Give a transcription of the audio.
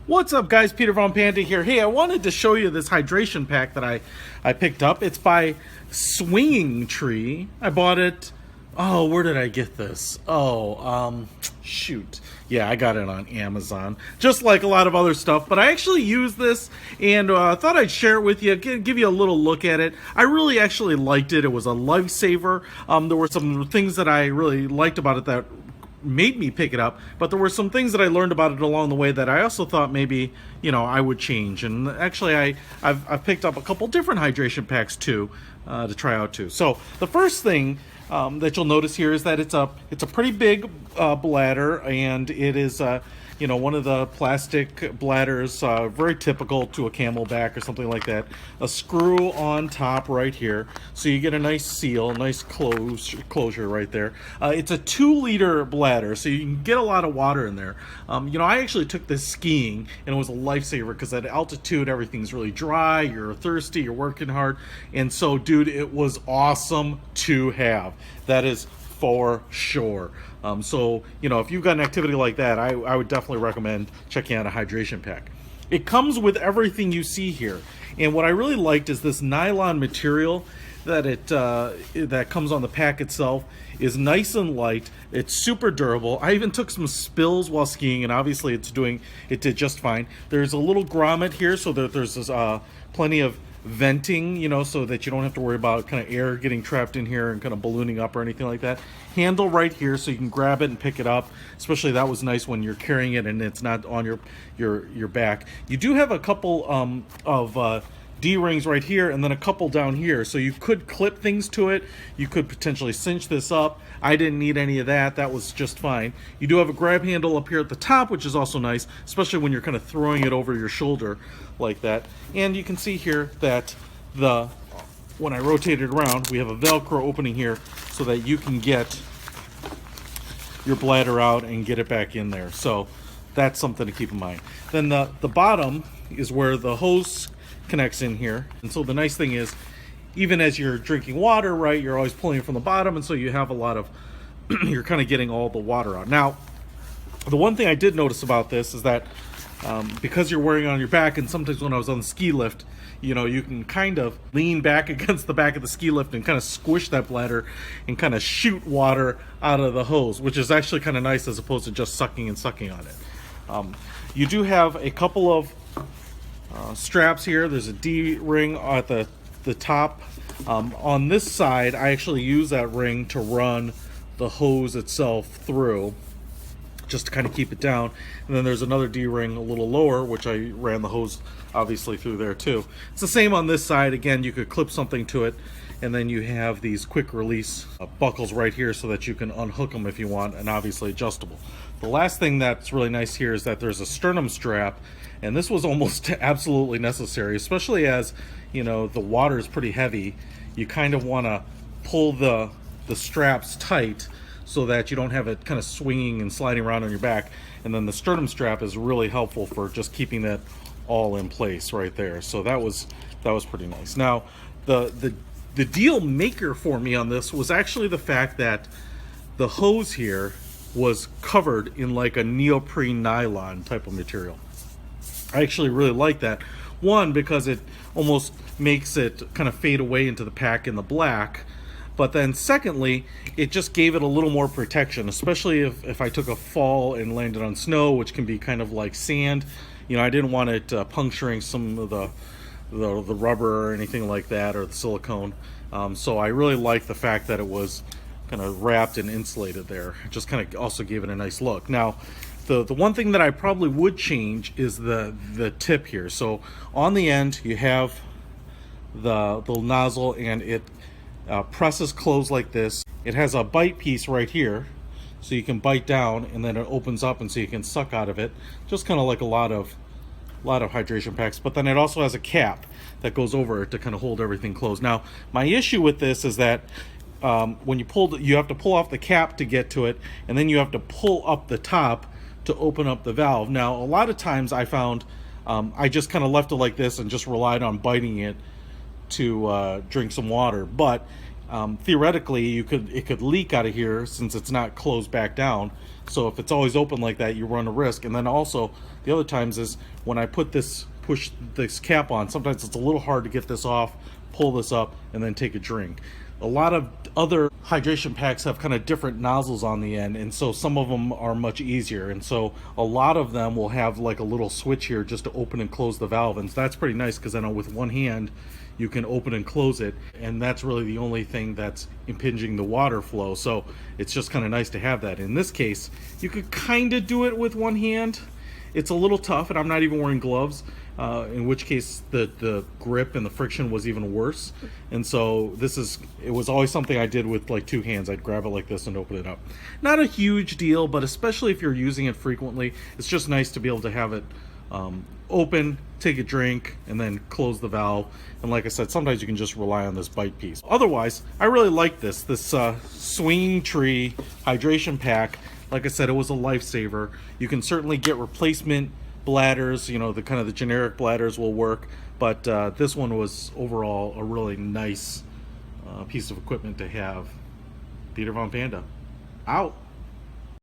What's up, guys? Peter von Panda here. Hey, I wanted to show you this hydration pack that I picked up. It's by Swinging Tree. I bought it. Oh, where did I get this? Shoot. Yeah, I got it on Amazon. Just like a lot of other stuff, but I actually used this and thought I'd share it with you, give you a little look at it. I really actually liked it. It was a lifesaver. There were some things that I really liked about it that made me pick it up, but there were some things that I learned about it along the way that I also thought maybe, I would change. And actually I've picked up a couple different hydration packs too, to try out too. So the first thing that you'll notice here is that it's a pretty big bladder, and it is one of the plastic bladders, very typical to a Camelback or something like that. A screw on top right here, so you get a nice seal, nice closure right there. It's a 2-liter bladder, so you can get a lot of water in there. I actually took this skiing, and it was a lifesaver because at altitude everything's really dry, you're thirsty, you're working hard, and so dude, it was awesome to have. That is for sure. If you've got an activity like that, I would definitely recommend checking out a hydration pack. It comes with everything you see here, and what I really liked is this nylon material that that comes on the pack itself is nice and light. It's super durable. I even took some spills while skiing, and obviously it did just fine. There's a little grommet here, so that there's plenty of venting, so that you don't have to worry about kind of air getting trapped in here and kind of ballooning up or anything like that. Handle right here, so you can grab it and pick it up. Especially that was nice when you're carrying it and it's not on your back. You do have a couple of D-rings right here and then a couple down here, so you could clip things to it. You could potentially cinch this up. I didn't need any of that. That was just fine. You do have a grab handle up here at the top, which is also nice, especially when you're kind of throwing it over your shoulder like that. And you can see here that when I rotate it around, we have a Velcro opening here so that you can get your bladder out and get it back in there. So that's something to keep in mind. Then the bottom is where the hose connects in here. And so the nice thing is, even as you're drinking water, right, you're always pulling it from the bottom, and so you have a lot of, you're kind of getting all the water out. Now, the one thing I did notice about this is that because you're wearing it on your back, and sometimes when I was on the ski lift, you can kind of lean back against the back of the ski lift and kind of squish that bladder and kind of shoot water out of the hose, which is actually kind of nice as opposed to just sucking and sucking on it. You do have a couple of straps here. There's a D-ring at the top. On this side, I actually use that ring to run the hose itself through, just to kind of keep it down. And then there's another D-ring a little lower, which I ran the hose obviously through there too. It's the same on this side. Again, you could clip something to it, and then you have these quick release buckles right here so that you can unhook them if you want, and obviously adjustable. The last thing that's really nice here is that there's a sternum strap, and this was almost absolutely necessary, especially as the water is pretty heavy. You kind of want to pull the straps tight so that you don't have it kind of swinging and sliding around on your back. And then the sternum strap is really helpful for just keeping that all in place right there. So that was pretty nice. Now the deal maker for me on this was actually the fact that the hose here was covered in like a neoprene nylon type of material. I actually really like that. One, because it almost makes it kind of fade away into the pack in the black. But then secondly, it just gave it a little more protection, especially if I took a fall and landed on snow, which can be kind of like sand. I didn't want it puncturing some of the rubber or anything like that, or the silicone. So I really like the fact that it was kind of wrapped and insulated there. It just kind of also gave it a nice look. Now, the one thing that I probably would change is the tip here. So on the end you have the nozzle, and it presses closed like this. It has a bite piece right here, so you can bite down, and then it opens up, and so you can suck out of it, just kind of like a lot of hydration packs. But then it also has a cap that goes over it to kind of hold everything closed. Now, my issue with this is that when you pull, you have to pull off the cap to get to it, and then you have to pull up the top to open up the valve. Now, a lot of times I found I just kind of left it like this and just relied on biting it to drink some water. But theoretically it could leak out of here since it's not closed back down. So if it's always open like that, you run a risk. And then also the other times is when I push this cap on, sometimes it's a little hard to get this off, pull this up, and then take a drink. A lot of other hydration packs have kind of different nozzles on the end, and so some of them are much easier, and so a lot of them will have like a little switch here just to open and close the valve, and so that's pretty nice because then with one hand you can open and close it, and that's really the only thing that's impinging the water flow. So it's just kind of nice to have that. In this case, you could kind of do it with one hand. It's a little tough, and I'm not even wearing gloves, in which case the grip and the friction was even worse. And so it was always something I did with like two hands. I'd grab it like this and open it up. Not a huge deal, but especially if you're using it frequently, it's just nice to be able to have it open, take a drink, and then close the valve. And like I said, sometimes you can just rely on this bite piece. Otherwise, I really like this swinging tree hydration pack. Like I said, it was a lifesaver. You can certainly get replacement bladders, the kind of the generic bladders will work, but this one was overall a really nice piece of equipment to have. Peter von Panda, out.